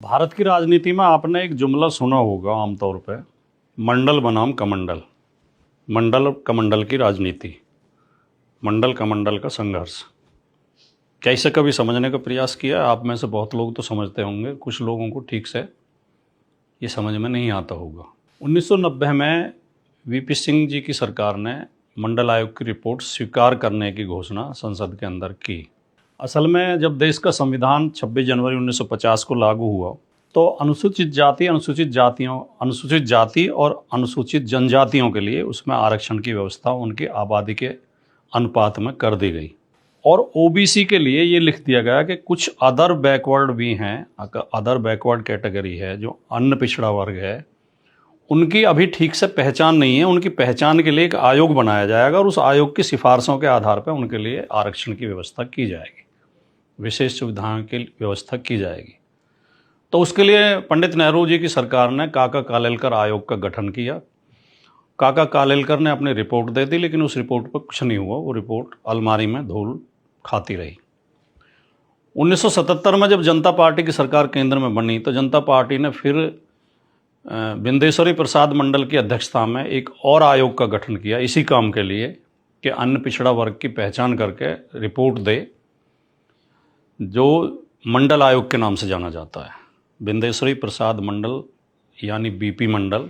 भारत की राजनीति में आपने एक जुमला सुना होगा आमतौर पे, मंडल बनाम कमंडल। मंडल कमंडल की राजनीति, मंडल कमंडल का संघर्ष। क्या इसे कभी समझने का प्रयास किया? आप में से बहुत लोग तो समझते होंगे, कुछ लोगों को ठीक से ये समझ में नहीं आता होगा। 1990 में वीपी सिंह जी की सरकार ने मंडल आयोग की रिपोर्ट स्वीकार करने की घोषणा संसद के अंदर की। असल में जब देश का संविधान 26 जनवरी 1950 को लागू हुआ तो अनुसूचित जाति और अनुसूचित जनजातियों के लिए उसमें आरक्षण की व्यवस्था उनकी आबादी के अनुपात में कर दी गई। और ओबीसी के लिए ये लिख दिया गया कि कुछ अदर बैकवर्ड भी हैं, अदर बैकवर्ड कैटेगरी है, जो अन्य पिछड़ा वर्ग है, उनकी अभी ठीक से पहचान नहीं है। उनकी पहचान के लिए एक आयोग बनाया जाएगा और उस आयोग की सिफारिशों के आधार पर उनके लिए आरक्षण की व्यवस्था की जाएगी, विशेष सुविधाओं की व्यवस्था की जाएगी। तो उसके लिए पंडित नेहरू जी की सरकार ने काका कालेलकर आयोग का गठन किया। काका कालेलकर ने अपनी रिपोर्ट दे दी, लेकिन उस रिपोर्ट पर कुछ नहीं हुआ। वो रिपोर्ट अलमारी में धूल खाती रही। 1977 में जब जनता पार्टी की सरकार केंद्र में बनी तो जनता पार्टी ने फिर बिंदेश्वरी प्रसाद मंडल की अध्यक्षता में एक और आयोग का गठन किया इसी काम के लिए कि अन्य पिछड़ा वर्ग की पहचान करके रिपोर्ट दे, जो मंडल आयोग के नाम से जाना जाता है। बिंदेश्वरी प्रसाद मंडल यानी बीपी मंडल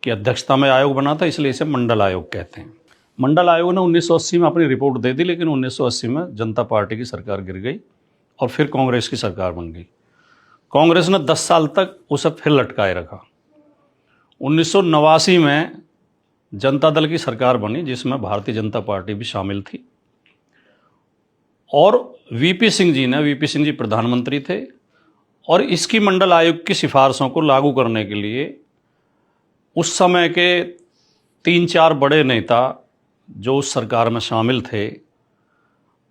की अध्यक्षता में आयोग बना था, इसलिए इसे मंडल आयोग कहते हैं। मंडल आयोग ने 1980 में अपनी रिपोर्ट दे दी, लेकिन 1980 में जनता पार्टी की सरकार गिर गई और फिर कांग्रेस की सरकार बन गई। कांग्रेस ने 10 साल तक उसे फिर लटकाए रखा। 1989 में जनता दल की सरकार बनी, जिसमें भारतीय जनता पार्टी भी शामिल थी। और वीपी सिंह जी प्रधानमंत्री थे और इसकी मंडल आयोग की सिफारिशों को लागू करने के लिए उस समय के 3-4 बड़े नेता जो उस सरकार में शामिल थे,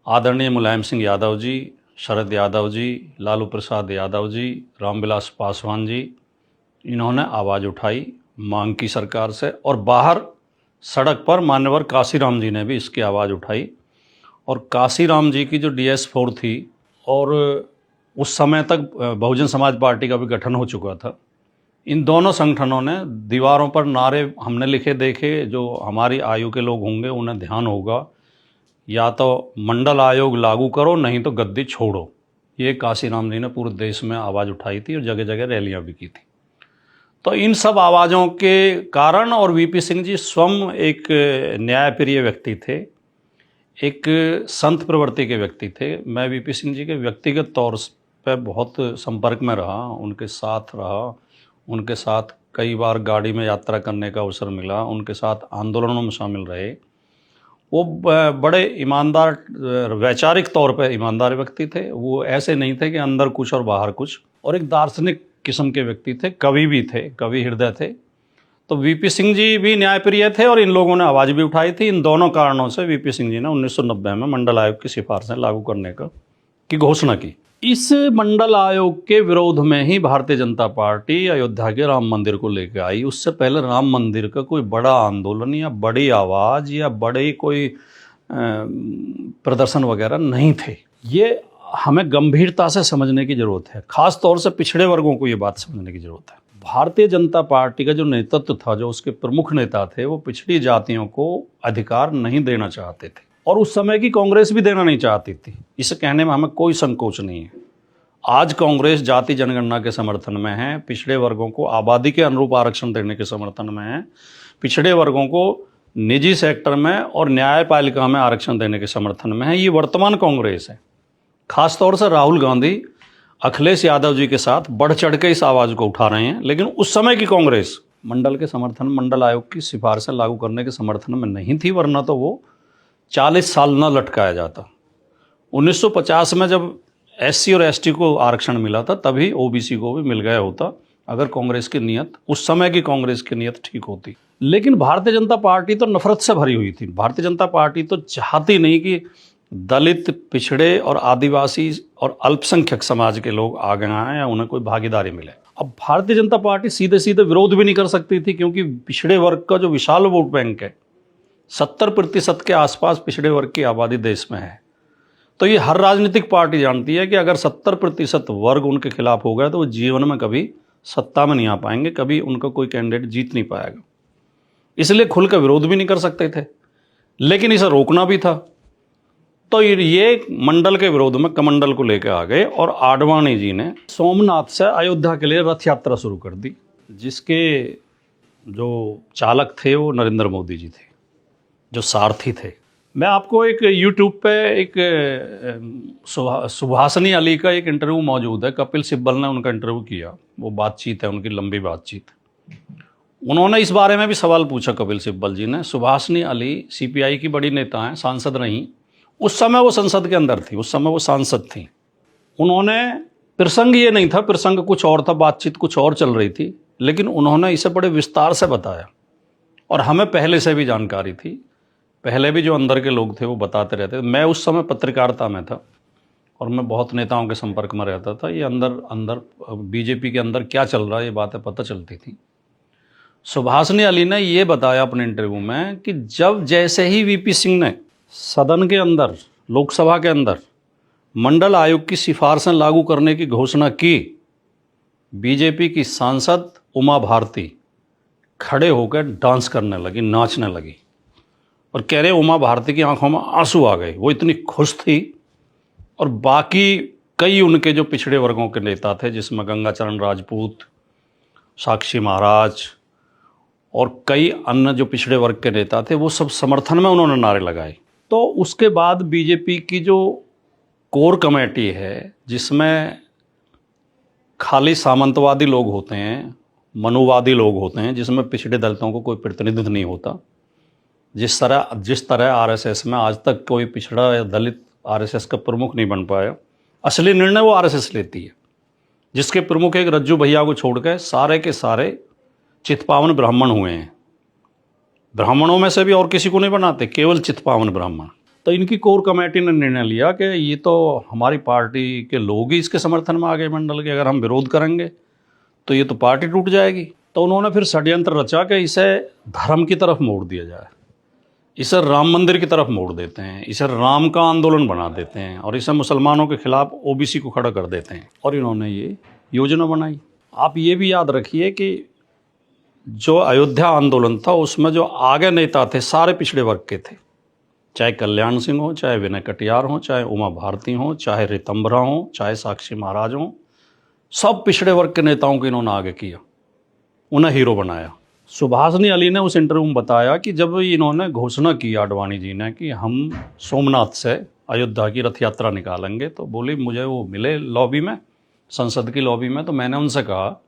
आदरणीय मुलायम सिंह यादव जी, शरद यादव जी, लालू प्रसाद यादव जी, रामविलास पासवान जी, इन्होंने आवाज़ उठाई मांग की सरकार से। और बाहर सड़क पर मान्यवर काशीराम जी ने भी इसकी आवाज़ उठाई। और काशीराम जी की जो DS4 थी, और उस समय तक बहुजन समाज पार्टी का भी गठन हो चुका था, इन दोनों संगठनों ने दीवारों पर नारे हमने लिखे देखे, जो हमारी आयु के लोग होंगे उन्हें ध्यान होगा, या तो मंडल आयोग लागू करो नहीं तो गद्दी छोड़ो। ये काशीराम जी ने पूरे देश में आवाज़ उठाई थी और जगह जगह रैलियां भी की थी। तो इन सब आवाज़ों के कारण, और वीपी सिंह जी स्वयं एक न्यायप्रिय व्यक्ति थे, एक संत प्रवृत्ति के व्यक्ति थे। मैं वीपी सिंह जी के व्यक्तिगत तौर पर बहुत संपर्क में रहा, उनके साथ रहा, उनके साथ कई बार गाड़ी में यात्रा करने का अवसर मिला, उनके साथ आंदोलनों में शामिल रहे। वो बड़े ईमानदार, वैचारिक तौर पर ईमानदार व्यक्ति थे। वो ऐसे नहीं थे कि अंदर कुछ और बाहर कुछ, और एक दार्शनिक किस्म के व्यक्ति थे, कवि भी थे, कवि हृदय थे। तो वीपी सिंह जी भी न्यायप्रिय थे और इन लोगों ने आवाज़ भी उठाई थी। इन दोनों कारणों से वीपी सिंह जी ने 1990 में मंडल आयोग की सिफारिशें लागू करने की घोषणा की। इस मंडल आयोग के विरोध में ही भारतीय जनता पार्टी अयोध्या के राम मंदिर को लेकर आई। उससे पहले राम मंदिर का कोई बड़ा आंदोलन या बड़ी आवाज़ या बड़े कोई प्रदर्शन वगैरह नहीं थे। ये हमें गंभीरता से समझने की ज़रूरत है, ख़ास तौर से पिछड़े वर्गों को ये बात समझने की ज़रूरत है। भारतीय जनता पार्टी का जो नेतृत्व था, जो उसके प्रमुख नेता थे, वो पिछड़ी जातियों को अधिकार नहीं देना चाहते थे, और उस समय की कांग्रेस भी देना नहीं चाहती थी। इसे कहने में हमें कोई संकोच नहीं है। आज कांग्रेस जाति जनगणना के समर्थन में है, पिछड़े वर्गों को आबादी के अनुरूप आरक्षण देने के समर्थन में है, पिछड़े वर्गों को निजी सेक्टर में और न्यायपालिका में आरक्षण देने के समर्थन में है। ये वर्तमान कांग्रेस है। खासतौर से राहुल गांधी अखिलेश यादव जी के साथ बढ़ चढ़ के इस आवाज़ को उठा रहे हैं। लेकिन उस समय की कांग्रेस मंडल के समर्थन, मंडल आयोग की सिफारिशें लागू करने के समर्थन में नहीं थी, वरना तो वो 40 साल न लटकाया जाता। 1950 में जब SC और ST को आरक्षण मिला था, तभी OBC को भी मिल गया होता, अगर कांग्रेस की नीयत, उस समय की कांग्रेस की नीयत ठीक होती। लेकिन भारतीय जनता पार्टी तो नफरत से भरी हुई थी। भारतीय जनता पार्टी तो चाहती नहीं कि दलित, पिछड़े और आदिवासी और अल्पसंख्यक समाज के लोग आगे आएँ या उन्हें कोई भागीदारी मिले। अब भारतीय जनता पार्टी सीधे सीधे विरोध भी नहीं कर सकती थी, क्योंकि पिछड़े वर्ग का जो विशाल वोट बैंक है, 70% के आसपास पिछड़े वर्ग की आबादी देश में है। तो ये हर राजनीतिक पार्टी जानती है कि अगर 70% वर्ग उनके खिलाफ हो गया तो वो जीवन में कभी सत्ता में नहीं आ पाएंगे, कभी उनका कोई कैंडिडेट जीत नहीं पाएगा। इसलिए खुलकर विरोध भी नहीं कर सकते थे, लेकिन इसे रोकना भी था। तो ये मंडल के विरोध में कमंडल को लेकर आ गए और आडवाणी जी ने सोमनाथ से अयोध्या के लिए रथ यात्रा शुरू कर दी, जिसके जो चालक थे वो नरेंद्र मोदी जी थे, जो सारथी थे। मैं आपको एक यूट्यूब पे एक सुभाषनी अली का एक इंटरव्यू मौजूद है, कपिल सिब्बल ने उनका इंटरव्यू किया, वो बातचीत है उनकी, लंबी बातचीत। उन्होंने इस बारे में भी सवाल पूछा कपिल सिब्बल जी ने। सुभाषनी अली सीपीआई की बड़ी नेता हैं, सांसद रहीं, उस समय वो संसद के अंदर थी, उस समय वो सांसद थी। उन्होंने, प्रसंग ये नहीं था, प्रसंग कुछ और था, बातचीत कुछ और चल रही थी, लेकिन उन्होंने इसे बड़े विस्तार से बताया और हमें पहले से भी जानकारी थी, पहले भी जो अंदर के लोग थे वो बताते रहते थे। मैं उस समय पत्रकारिता में था और मैं बहुत नेताओं के संपर्क में रहता था। ये अंदर बीजेपी के अंदर क्या चल रहा है ये बातें पता चलती थी। सुभाषनी अली ने ये बताया अपने इंटरव्यू में कि जब जैसे ही वीपी सिंह ने सदन के अंदर, लोकसभा के अंदर मंडल आयोग की सिफारिशें लागू करने की घोषणा की, बीजेपी की सांसद उमा भारती खड़े होकर डांस करने लगी, नाचने लगी और कह रहे उमा भारती की आंखों में आंसू आ गए। वो इतनी खुश थी। और बाकी कई उनके जो पिछड़े वर्गों के नेता थे, जिसमें गंगाचरण राजपूत, साक्षी महाराज और कई अन्य जो पिछड़े वर्ग के नेता थे, वो सब समर्थन में उन्होंने नारे लगाए। तो उसके बाद बीजेपी की जो कोर कमेटी है, जिसमें खाली सामंतवादी लोग होते हैं, मनुवादी लोग होते हैं, जिसमें पिछड़े दलितों को कोई प्रतिनिधित्व नहीं होता, जिस तरह आरएसएस में आज तक कोई पिछड़ा या दलित आरएसएस का प्रमुख नहीं बन पाया। असली निर्णय वो आरएसएस लेती है, जिसके प्रमुख एक रज्जू भैया को छोड़कर सारे के सारे चित्पावन ब्राह्मण हुए हैं। ब्राह्मणों में से भी और किसी को नहीं बनाते, केवल चित्पावन ब्राह्मण। तो इनकी कोर कमेटी ने निर्णय लिया कि ये तो हमारी पार्टी के लोग ही इसके समर्थन में आ गए मंडल के, अगर हम विरोध करेंगे तो ये तो पार्टी टूट जाएगी। तो उन्होंने फिर षड्यंत्र रचा कि इसे धर्म की तरफ मोड़ दिया जाए, इसे राम मंदिर की तरफ मोड़ देते हैं, इसे राम का आंदोलन बना देते हैं और इसे मुसलमानों के खिलाफ ओबीसी को खड़ा कर देते हैं। और इन्होंने ये योजना बनाई। आप ये भी याद रखिए कि जो अयोध्या आंदोलन था उसमें जो आगे नेता थे सारे पिछड़े वर्ग के थे, चाहे कल्याण सिंह हो, चाहे विनय कटियार हो, चाहे उमा भारती हो, चाहे रितंबरा हो, चाहे साक्षी महाराज हो, सब पिछड़े वर्ग के नेताओं को इन्होंने आगे किया, उन्हें हीरो बनाया। सुभाषनी अली ने उस इंटरव्यू में बताया कि जब इन्होंने घोषणा की आडवाणी जी ने कि हम सोमनाथ से अयोध्या की रथ यात्रा निकालेंगे, तो बोली मुझे वो मिले लॉबी में, संसद की लॉबी में। तो मैंने उनसे कहा,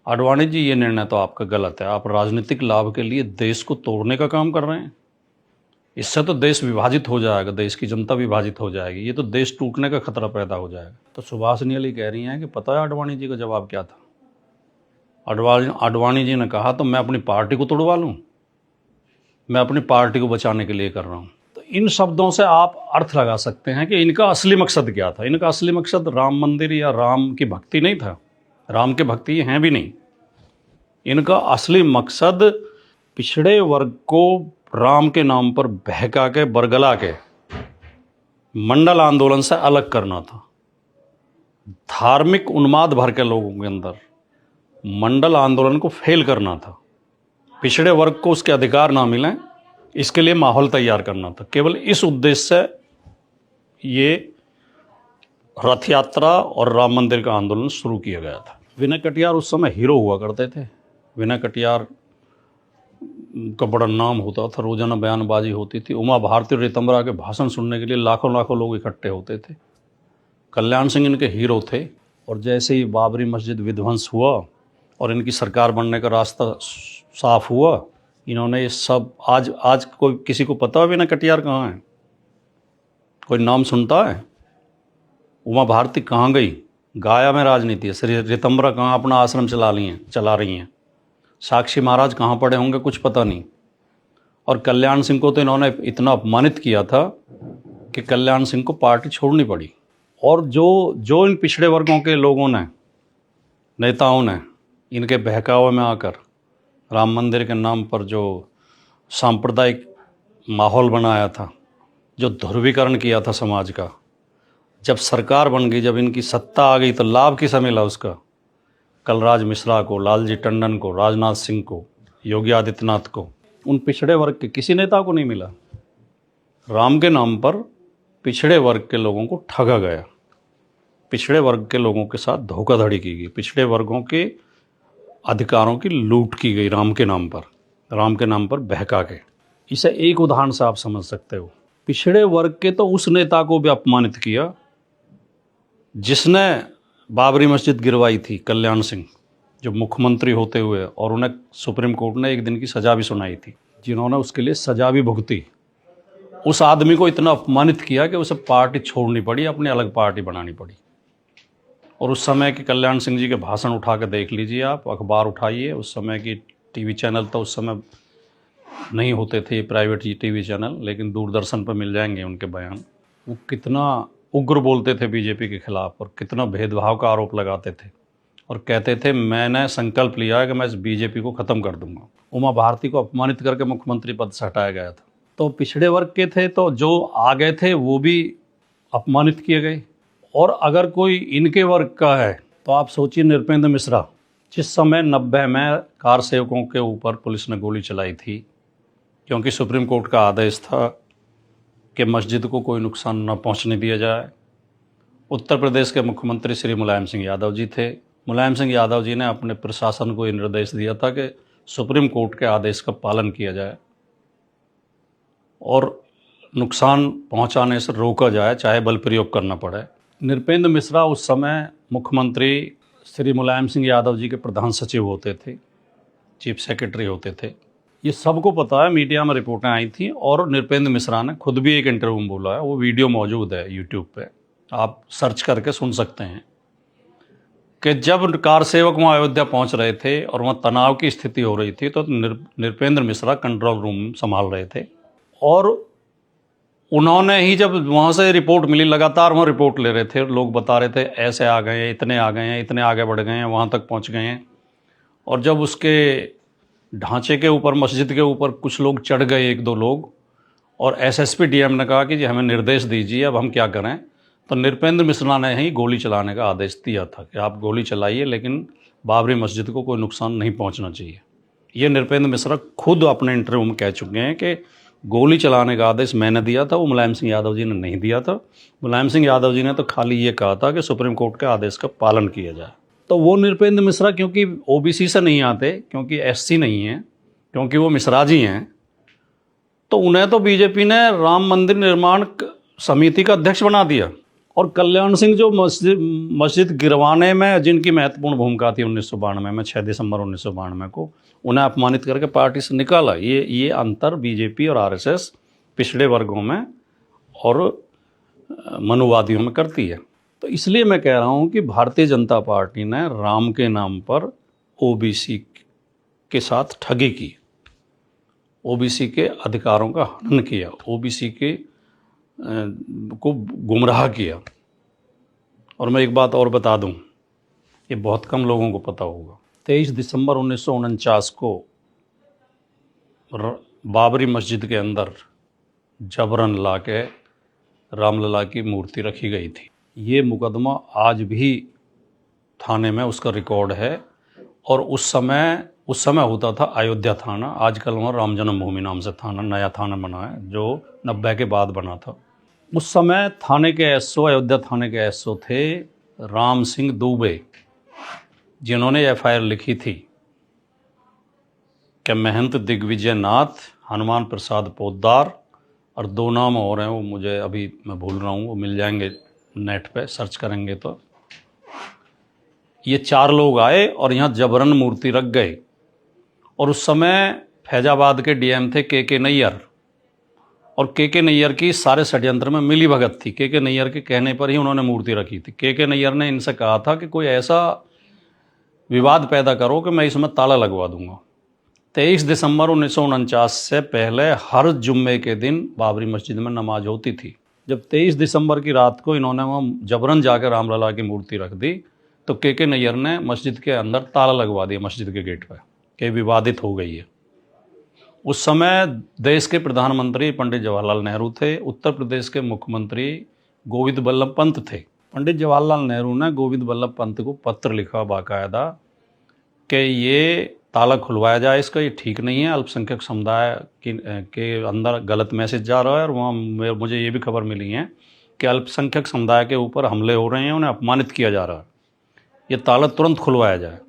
आडवाणी जी ये निर्णय तो आपका गलत है, आप राजनीतिक लाभ के लिए देश को तोड़ने का काम कर रहे हैं, इससे तो देश विभाजित हो जाएगा, देश की जनता विभाजित हो जाएगी, ये तो देश टूटने का खतरा पैदा हो जाएगा। तो सुभाषनी अली कह रही हैं कि पता है आडवाणी जी का जवाब क्या था? आडवाणी जी ने कहा, तो मैं अपनी पार्टी को तोड़वा लूँ, मैं अपनी पार्टी को बचाने के लिए कर रहा हूँ। तो इन शब्दों से आप अर्थ लगा सकते हैं कि इनका असली मकसद क्या था। इनका असली मकसद राम मंदिर या राम की भक्ति नहीं था, राम के भक्ति हैं भी नहीं। इनका असली मकसद पिछड़े वर्ग को राम के नाम पर बहका के, बरगला के मंडल आंदोलन से अलग करना था। धार्मिक उन्माद भर के लोगों के अंदर मंडल आंदोलन को फेल करना था, पिछड़े वर्ग को उसके अधिकार ना मिलें, इसके लिए माहौल तैयार करना था। केवल इस उद्देश्य से ये रथ यात्रा और राम मंदिर का आंदोलन शुरू किया गया था। विनय कटियार उस समय हीरो हुआ करते थे। विनय कटियार का बड़ा नाम होता था, रोजाना बयानबाजी होती थी। उमा भारती और रितंबरा के भाषण सुनने के लिए लाखों लाखों लोग इकट्ठे होते थे। कल्याण सिंह इनके हीरो थे। और जैसे ही बाबरी मस्जिद विध्वंस हुआ और इनकी सरकार बनने का रास्ता साफ हुआ, इन्होंने ये सब, आज कोई किसी को पता है विनय कटियार कहाँ है? कोई नाम सुनता है? उमा भारती कहाँ गई? गाया में राजनीति है। श्री रितंबरा कहाँ अपना आश्रम चला रही हैं। साक्षी महाराज कहाँ पड़े होंगे कुछ पता नहीं। और कल्याण सिंह को तो इन्होंने इतना अपमानित किया था कि कल्याण सिंह को पार्टी छोड़नी पड़ी। और जो इन पिछड़े वर्गों के लोगों ने, नेताओं ने इनके बहकावे में आकर राम मंदिर के नाम पर जो सांप्रदायिक माहौल बनाया था, जो ध्रुवीकरण किया था समाज का, जब सरकार बन गई, जब इनकी सत्ता आ गई, तो लाभ किसे मिला उसका? कलराज मिश्रा को, लालजी टंडन को, राजनाथ सिंह को, योगी आदित्यनाथ को। उन पिछड़े वर्ग के किसी नेता को नहीं मिला। राम के नाम पर पिछड़े वर्ग के लोगों को ठगा गया, पिछड़े वर्ग के लोगों के साथ धोखाधड़ी की गई, पिछड़े वर्गों के अधिकारों की लूट की गई राम के नाम पर बहका के। इसे एक उदाहरण से आप समझ सकते हो। पिछड़े वर्ग के तो उस नेता को भी अपमानित किया जिसने बाबरी मस्जिद गिरवाई थी, कल्याण सिंह, जो मुख्यमंत्री होते हुए, और उन्हें सुप्रीम कोर्ट ने 1 दिन की सज़ा भी सुनाई थी, जिन्होंने उसके लिए सज़ा भी भुगती। उस आदमी को इतना अपमानित किया कि उसे पार्टी छोड़नी पड़ी, अपनी अलग पार्टी बनानी पड़ी। और उस समय के कल्याण सिंह जी के भाषण उठा के देख लीजिए आप, अखबार उठाइए, उस समय की टीवी चैनल तो उस समय नहीं होते थे, प्राइवेट टीवी चैनल, लेकिन दूरदर्शन पर मिल जाएंगे उनके बयान। वो कितना उग्र बोलते थे बीजेपी के खिलाफ, और कितना भेदभाव का आरोप लगाते थे, और कहते थे मैंने संकल्प लिया है कि मैं इस बीजेपी को ख़त्म कर दूंगा। उमा भारती को अपमानित करके मुख्यमंत्री पद से हटाया गया था। तो पिछड़े वर्ग के थे, तो जो आ गए थे वो भी अपमानित किए गए। और अगर कोई इनके वर्ग का है तो आप सोचिए, नृपेंद्र मिश्रा, जिस समय 90 में कार सेवकों के ऊपर पुलिस ने गोली चलाई थी, क्योंकि सुप्रीम कोर्ट का आदेश था कि मस्जिद को कोई नुकसान न पहुंचने दिया जाए। उत्तर प्रदेश के मुख्यमंत्री श्री मुलायम सिंह यादव जी थे। मुलायम सिंह यादव जी ने अपने प्रशासन को ये निर्देश दिया था कि सुप्रीम कोर्ट के आदेश का पालन किया जाए और नुकसान पहुंचाने से रोका जाए, चाहे बल प्रयोग करना पड़े। नृपेंद्र मिश्रा उस समय मुख्यमंत्री श्री मुलायम सिंह यादव जी के प्रधान सचिव होते थे, चीफ सेक्रेटरी होते थे। ये सबको पता है, मीडिया में रिपोर्टें आई थी, और नृपेंद्र मिश्रा ने खुद भी एक इंटरव्यू में बोला है, वो वीडियो मौजूद है यूट्यूब पे, आप सर्च करके सुन सकते हैं, कि जब कार सेवक वहाँ अयोध्या पहुँच रहे थे और वहाँ तनाव की स्थिति हो रही थी, तो नृपेंद्र मिश्रा कंट्रोल रूम संभाल रहे थे, और उन्होंने ही जब वहाँ से रिपोर्ट मिली, लगातार वहाँ रिपोर्ट ले रहे थे, लोग बता रहे थे ऐसे आ गए हैं, इतने आ गए हैं, इतने आगे बढ़ गए हैं, वहाँ तक पहुँच गए हैं। और जब उसके ढांचे के ऊपर, मस्जिद के ऊपर कुछ लोग चढ़ गए, 1-2 लोग, और एसएसपी डीएम ने कहा कि जी हमें निर्देश दीजिए, अब हम क्या करें, तो नृपेंद्र मिश्रा ने ही गोली चलाने का आदेश दिया था कि आप गोली चलाइए, लेकिन बाबरी मस्जिद को कोई नुकसान नहीं पहुँचना चाहिए। ये नृपेंद्र मिश्रा खुद अपने इंटरव्यू में कह चुके हैं कि गोली चलाने का आदेश मैंने दिया था, वो मुलायम सिंह यादव जी ने नहीं दिया था। मुलायम सिंह यादव जी ने तो खाली ये कहा था कि सुप्रीम कोर्ट के आदेश का पालन किया जाए। तो वो नृपेंद्र मिश्रा क्योंकि ओबीसी से नहीं आते, क्योंकि एससी नहीं है, क्योंकि वो मिश्राजी हैं, तो उन्हें तो बीजेपी ने राम मंदिर निर्माण समिति का अध्यक्ष बना दिया। और कल्याण सिंह जो मस्जिद गिरवाने में जिनकी महत्वपूर्ण भूमिका थी 1992 में, 6 दिसंबर 1992 को, उन्हें अपमानित करके पार्टी से निकाला। ये अंतर बीजेपी और आरएसएस पिछड़े वर्गों में और मनुवादियों में करती है। तो इसलिए मैं कह रहा हूँ कि भारतीय जनता पार्टी ने राम के नाम पर ओबीसी के साथ ठगी की, ओबीसी के अधिकारों का हनन किया, ओबीसी के को गुमराह किया। और मैं एक बात और बता दूं, ये बहुत कम लोगों को पता होगा, 23 दिसंबर 1949 को बाबरी मस्जिद के अंदर जबरन ला के रामलला की मूर्ति रखी गई थी। ये मुकदमा आज भी थाने में उसका रिकॉर्ड है, और उस समय होता था अयोध्या थाना, आजकल वहाँ राम जन्मभूमि नाम से थाना, नया थाना बना है, जो 90 के बाद बना था। उस समय थाने के एसओ, अयोध्या थाने के एसओ थे राम सिंह दुबे, जिन्होंने एफआईआर लिखी थी कि महंत दिग्विजय नाथ, हनुमान प्रसाद पोद्दार, और 2 नाम और हैं, वो मुझे अभी मैं भूल रहा हूँ, वो मिल जाएंगे नेट पे, सर्च करेंगे तो। ये 4 लोग आए और यहाँ जबरन मूर्ति रख गए। और उस समय फैजाबाद के डीएम थे के नैयर, और के नैयर की सारे षड्यंत्र में मिली भगत थी। के नैयर के कहने पर ही उन्होंने मूर्ति रखी थी। के नैयर ने इनसे कहा था कि कोई ऐसा विवाद पैदा करो कि मैं इसमें ताला लगवा दूंगा। 23 दिसंबर 1949 से पहले हर जुम्मे के दिन बाबरी मस्जिद में नमाज होती थी। जब 23 दिसंबर की रात को इन्होंने वहाँ जबरन जाकर रामलला की मूर्ति रख दी, तो के नैयर ने मस्जिद के अंदर ताला लगवा दिया, मस्जिद के गेट पर, कि विवादित हो गई है। उस समय देश के प्रधानमंत्री पंडित जवाहरलाल नेहरू थे, उत्तर प्रदेश के मुख्यमंत्री गोविंद बल्लभ पंत थे। पंडित जवाहरलाल नेहरू ने गोविंद बल्लभ पंत को पत्र लिखा बाकायदा कि ये ताला खुलवाया जाए इसका, ये ठीक नहीं है, अल्पसंख्यक समुदाय के अंदर गलत मैसेज जा रहा है। और वहाँ मुझे ये भी खबर मिली है कि अल्पसंख्यक समुदाय के ऊपर हमले हो रहे हैं, उन्हें अपमानित किया जा रहा है, ये ताला तुरंत खुलवाया जाए।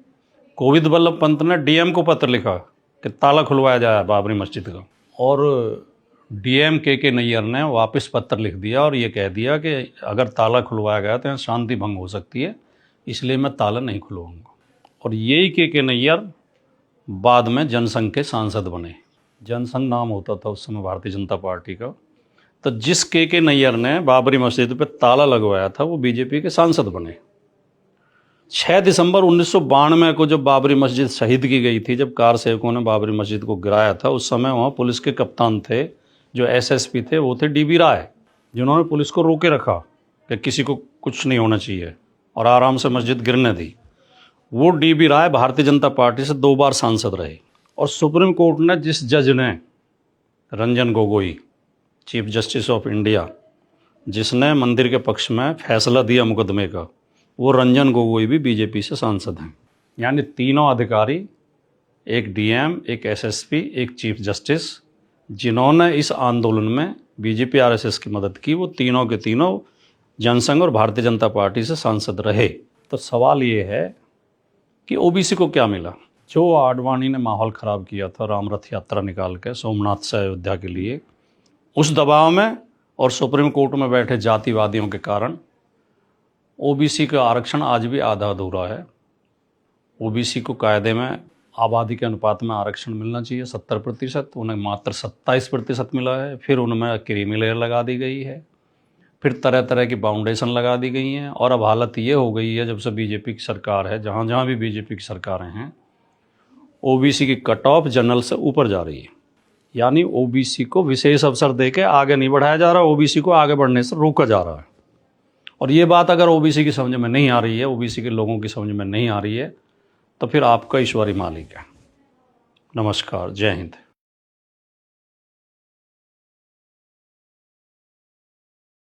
गोविंद बल्लभ पंत ने डीएम को पत्र लिखा कि ताला खुलवाया जाए बाबरी मस्जिद का, और डीएम के नैयर ने वापस पत्र लिख दिया और ये कह दिया कि अगर ताला खुलवाया गया तो यहाँ शांति भंग हो सकती है, इसलिए मैं ताला नहीं खुलवाऊंगा। और यही के नैयर बाद में जनसंघ के सांसद बने। जनसंघ नाम होता था उस समय भारतीय जनता पार्टी का। तो जिस के नैयर ने बाबरी मस्जिद पे ताला लगवाया था वो बीजेपी के सांसद बने। 6 दिसंबर 1992 को जब बाबरी मस्जिद शहीद की गई थी, जब कार सेवकों ने बाबरी मस्जिद को गिराया था, उस समय वहाँ पुलिस के कप्तान थे, जो एसएसपी थे वो थे डीबी राय, जिन्होंने पुलिस को रोके रखा कि किसी को कुछ नहीं होना चाहिए और आराम से मस्जिद गिरने दी। वो डीबी राय भारतीय जनता पार्टी से 2 बार सांसद रहे। और सुप्रीम कोर्ट ने जिस जज ने, Ranjan Gogoi, chief justice of India, जिसने मंदिर के पक्ष में फैसला दिया मुकदमे का, वो रंजन गोगोई भी बीजेपी से सांसद हैं। यानी तीनों अधिकारी, एक डीएम, एक एसएसपी, एक चीफ जस्टिस, जिन्होंने इस आंदोलन में बीजेपी आरएसएस की मदद की, वो तीनों के तीनों जनसंघ और भारतीय जनता पार्टी से सांसद रहे। तो सवाल ये है कि ओबीसी को क्या मिला? जो आडवाणी ने माहौल ख़राब किया था राम रथ यात्रा निकाल के सोमनाथ से अयोध्या के लिए, उस दबाव में और सुप्रीम कोर्ट में बैठे जातिवादियों के कारण ओबीसी का आरक्षण आज भी आधा अधूरा है। ओबीसी को कायदे में आबादी के अनुपात में आरक्षण मिलना चाहिए 70%, उन्हें मात्र 27% मिला है। फिर उनमें क्रीमी लेयर लगा दी गई है, फिर तरह तरह की बाउंडेशन लगा दी गई हैं। और अब हालत ये हो गई है, जब से बीजेपी की सरकार है, जहाँ जहाँ भी बीजेपी की सरकारें हैं, ओबीसी की कट ऑफ जनरल से ऊपर जा रही है। यानी ओबीसी को विशेष अवसर देके आगे नहीं बढ़ाया जा रहा, ओबीसी को आगे बढ़ने से रोका जा रहा है। और ये बात अगर ओबीसी की समझ में नहीं आ रही है, ओबीसी के लोगों की समझ में नहीं आ रही है, तो फिर आपका ईश्वरी मालिक है। नमस्कार, जय हिंद।